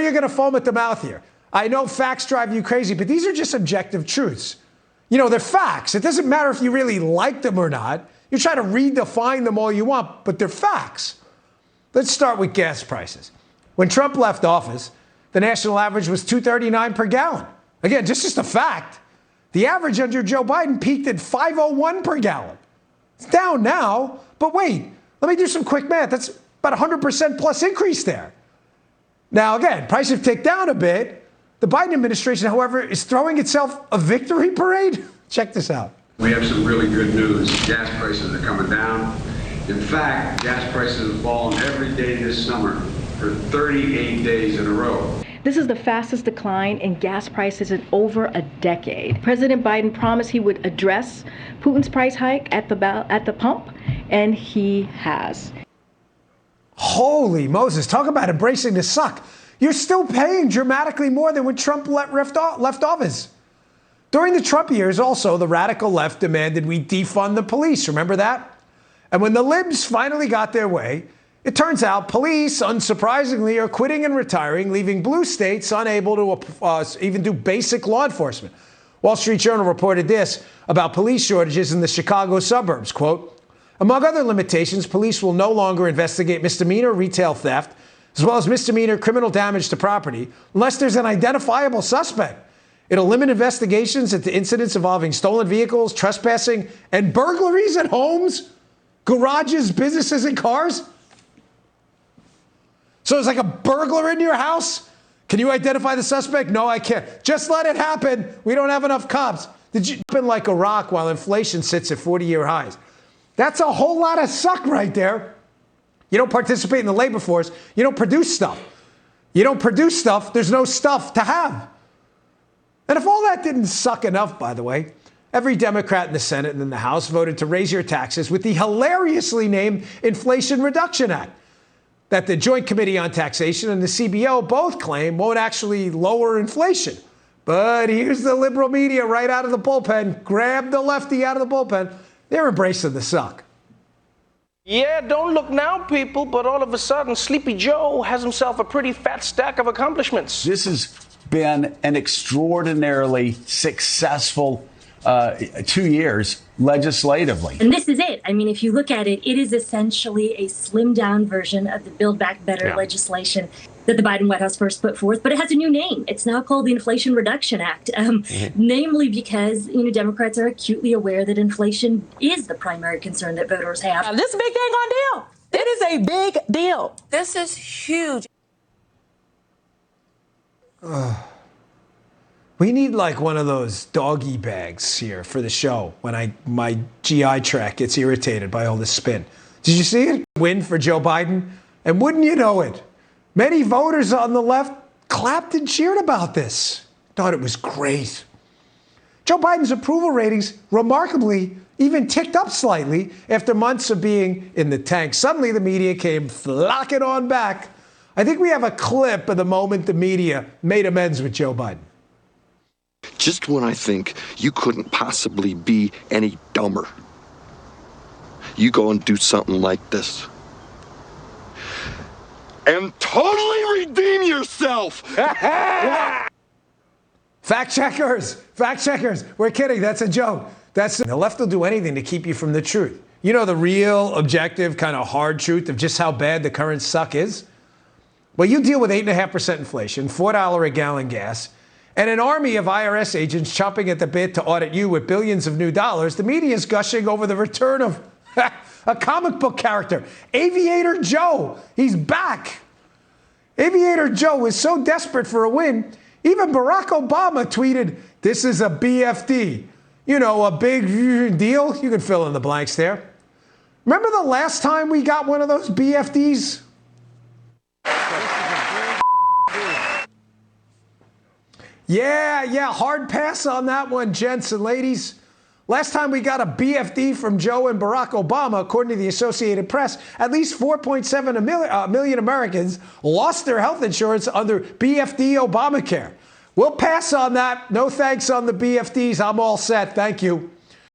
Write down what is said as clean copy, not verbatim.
you're going to foam at the mouth here. I know facts drive you crazy, but these are just objective truths. You know, they're facts. It doesn't matter if you really like them or not. You try to redefine them all you want, but they're facts. Let's start with gas prices. When Trump left office, the national average was $2.39 per gallon. Again, just a fact. The average under Joe Biden peaked at $5.01 per gallon. It's down now, but wait, let me do some quick math. That's about 100% plus increase there. Now, again, prices have ticked down a bit. The Biden administration, however, is throwing itself a victory parade. Check this out. We have some really good news. Gas prices are coming down. In fact, gas prices have fallen every day this summer for 38 days in a row. This is the fastest decline in gas prices in over a decade. President Biden promised he would address Putin's price hike at the pump, and he has. Holy Moses, talk about embracing the suck. You're still paying dramatically more than when Trump left office. During the Trump years, also, the radical left demanded we defund the police. Remember that? And when the libs finally got their way, it turns out police, unsurprisingly, are quitting and retiring, leaving blue states unable to even do basic law enforcement. Wall Street Journal reported this about police shortages in the Chicago suburbs, quote, among other limitations, police will no longer investigate misdemeanor retail theft, as well as misdemeanor criminal damage to property, unless there's an identifiable suspect. It'll limit investigations into incidents involving stolen vehicles, trespassing, and burglaries at homes, garages, businesses, and cars. So it's like a burglar in your house? Can you identify the suspect? No, I can't. Just let it happen. We don't have enough cops. Did you happen like a rock while inflation sits at 40-year highs? That's a whole lot of suck right there. You don't participate in the labor force. You don't produce stuff. You don't produce stuff. There's no stuff to have. And if all that didn't suck enough, by the way, every Democrat in the Senate and in the House voted to raise your taxes with the hilariously named Inflation Reduction Act that the Joint Committee on Taxation and the CBO both claim won't actually lower inflation. But here's the liberal media right out of the bullpen. Grab the lefty out of the bullpen. They're embracing the suck. Yeah, don't look now, people, but all of a sudden, Sleepy Joe has himself a pretty fat stack of accomplishments. This has been an extraordinarily successful 2 years legislatively. And this is it. I mean, if you look at it, it is essentially a slimmed down version of the Build Back Better legislation that the Biden White House first put forth, but it has a new name. It's now called the Inflation Reduction Act, namely because, Democrats are acutely aware that inflation is the primary concern that voters have. Now, this is a big dang on deal. It is a big deal. This is huge. We need like one of those doggy bags here for the show when my GI tract gets irritated by all this spin. Did you see it? Win for Joe Biden. And wouldn't you know it, many voters on the left clapped and cheered about this. Thought it was great. Joe Biden's approval ratings remarkably even ticked up slightly after months of being in the tank. Suddenly the media came flocking on back. I think we have a clip of the moment the media made amends with Joe Biden. Just when I think you couldn't possibly be any dumber, you go and do something like this. And totally redeem yourself! Fact checkers, we're kidding, that's a joke. The left will do anything to keep you from the truth. You know the real, objective, kind of hard truth of just how bad the current suck is? Well, you deal with 8.5% inflation, $4 a gallon gas, and an army of IRS agents chomping at the bit to audit you with billions of new dollars. The media is gushing over the return of a comic book character, Aviator Joe. He's back. Aviator Joe is so desperate for a win, even Barack Obama tweeted, "This is a BFD." You know, a big deal. You can fill in the blanks there. Remember the last time we got one of those BFDs? Yeah, hard pass on that one, gents and ladies. Last time we got a BFD from Joe and Barack Obama, according to the Associated Press, at least 4.7 million Americans lost their health insurance under BFD Obamacare. We'll pass on that. No thanks on the BFDs. I'm all set. Thank you.